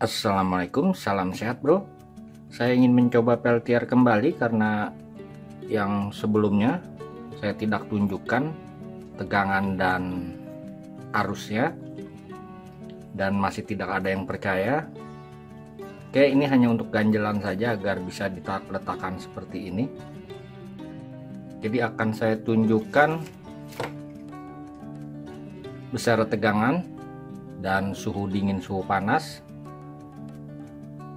Assalamualaikum, salam sehat bro. Saya ingin mencoba peltier kembali karena yang sebelumnya saya tidak tunjukkan tegangan dan arusnya dan masih tidak ada yang percaya. Oke, ini hanya untuk ganjelan saja agar bisa diletakkan seperti ini. Jadi akan saya tunjukkan besar tegangan dan suhu dingin, suhu panas.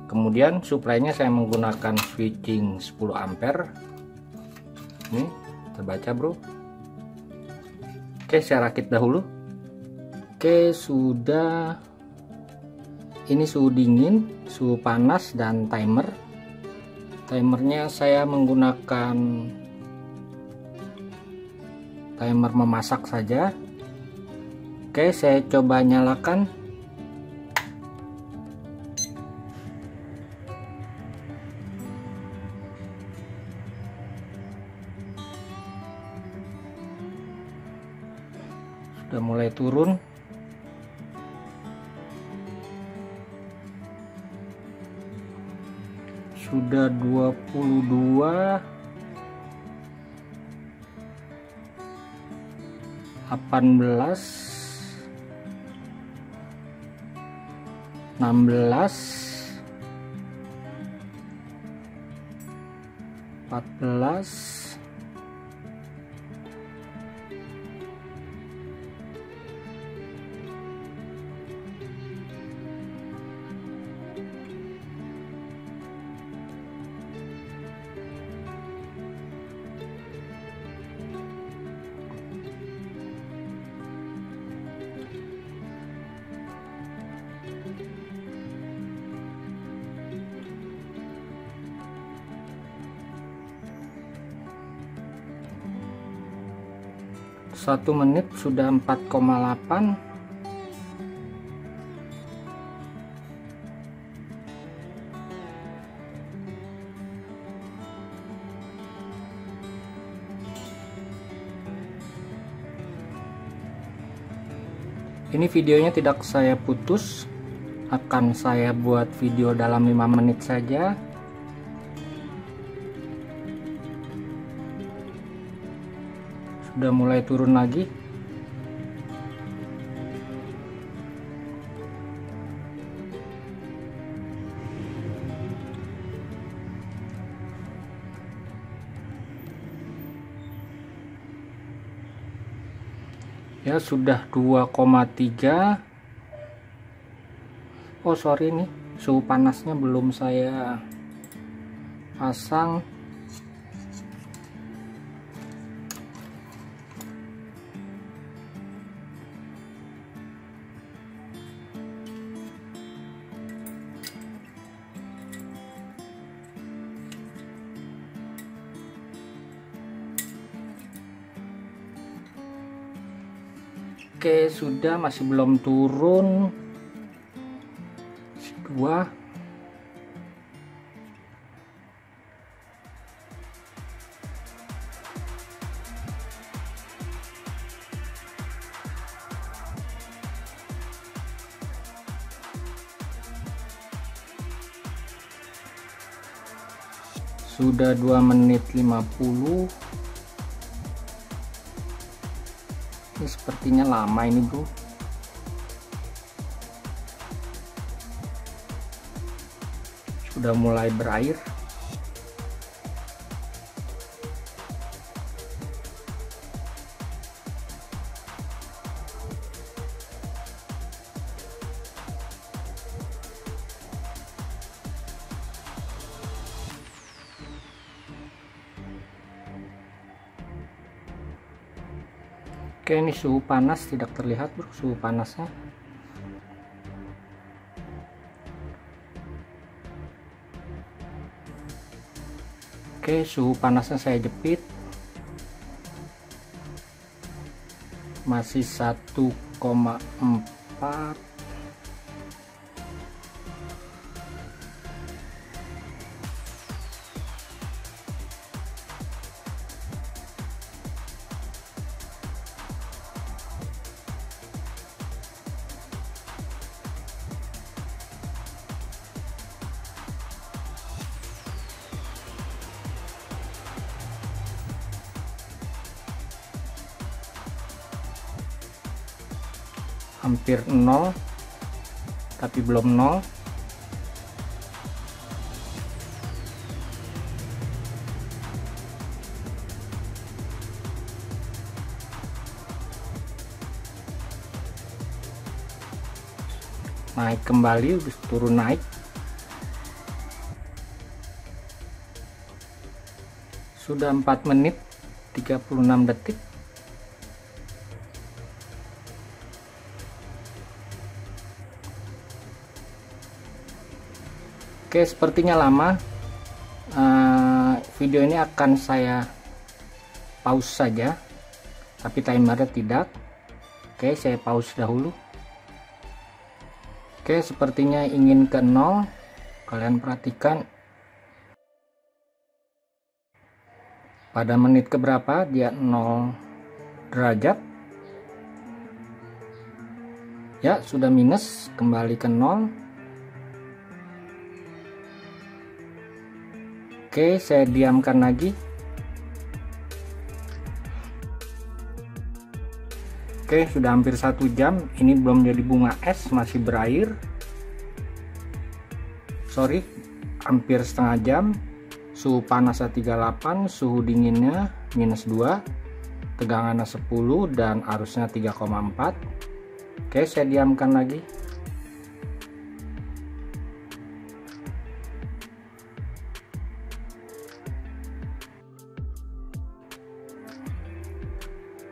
Kemudian suplainya saya menggunakan switching 10 ampere. Ini terbaca bro. Oke, saya rakit dahulu. Oke, sudah. Ini suhu dingin, suhu panas, dan timer. Timernya saya menggunakan timer memasak saja. Oke, saya coba nyalakan. Sudah mulai turun. Sudah 22, 18, 16, 14, 1 menit sudah 4,8. Ini videonya tidak saya putus, akan saya buat video dalam 5 menit saja. Sudah mulai turun lagi. Ya, sudah 2,3. Oh sorry, nih suhu panasnya belum saya pasang. Oke, sudah, masih belum turun. 2. Sudah 2 menit 50. Ini sepertinya lama ini bro. Sudah mulai berair. Oke, ini suhu panas tidak terlihat bro, suhu panasnya. Oke, suhu panasnya saya jepit. Masih 1,4. hampir 0 tapi belum 0. Naik kembali, turun naik. Sudah 4 menit 36 detik. Oke, sepertinya lama. Video ini akan saya pause saja, tapi timernya tidak. Oke, saya pause dahulu. Oke, sepertinya ingin ke 0. Kalian perhatikan pada menit keberapa dia 0 derajat. Ya, sudah minus, kembali ke 0. Oke, saya diamkan lagi. Oke, sudah hampir 1 jam. Ini belum jadi bunga es, masih berair. Sorry, hampir setengah jam. Suhu panasnya 38, suhu dinginnya -2, tegangannya 10, dan arusnya 3,4. Oke, saya diamkan lagi.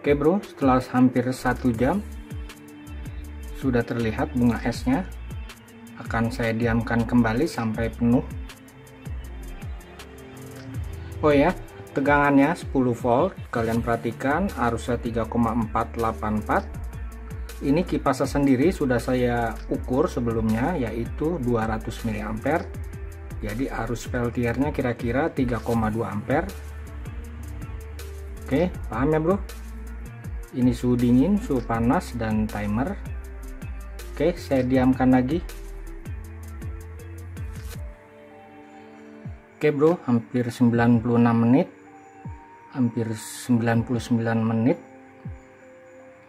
Oke bro, setelah hampir 1 jam sudah terlihat bunga esnya. Akan saya diamkan kembali sampai penuh. Oh ya, tegangannya 10 volt. Kalian perhatikan arusnya 3,484. Ini kipasnya sendiri sudah saya ukur sebelumnya, yaitu 200 mA. Jadi arus peltiernya kira-kira 3,2 ampere. Oke, paham ya bro? Ini suhu dingin, suhu panas, dan timer. Oke, saya diamkan lagi. Oke bro, hampir 96 menit, hampir 99 menit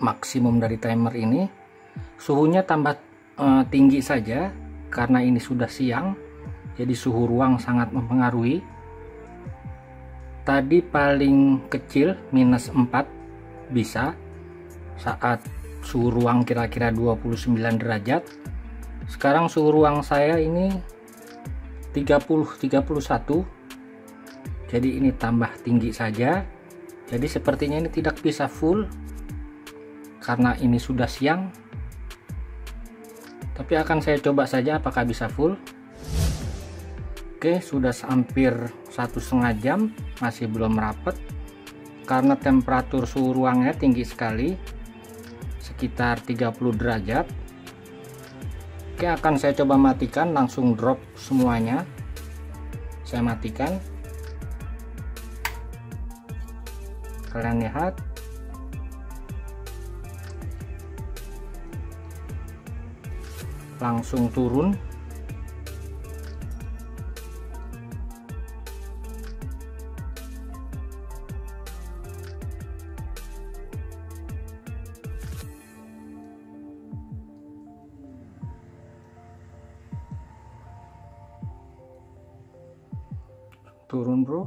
maksimum dari timer ini. Suhunya tambah tinggi saja karena ini sudah siang, jadi suhu ruang sangat mempengaruhi. Tadi paling kecil -4 bisa saat suhu ruang kira-kira 29 derajat. Sekarang suhu ruang saya ini 30-31, jadi ini tambah tinggi saja. Jadi sepertinya ini tidak bisa full karena ini sudah siang, tapi akan saya coba saja apakah bisa full. Oke, sudah hampir 1,5 jam masih belum rapet karena temperatur suhu ruangnya tinggi sekali, sekitar 30 derajat. Oke, akan saya coba matikan, langsung drop semuanya. Saya matikan. Kalian lihat. Langsung turun. Turun bro.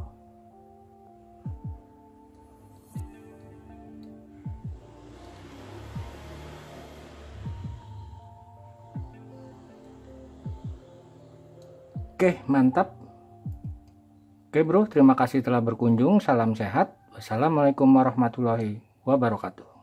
Oke, mantap. Oke bro, terima kasih telah berkunjung. Salam sehat. Wassalamualaikum warahmatullahi wabarakatuh.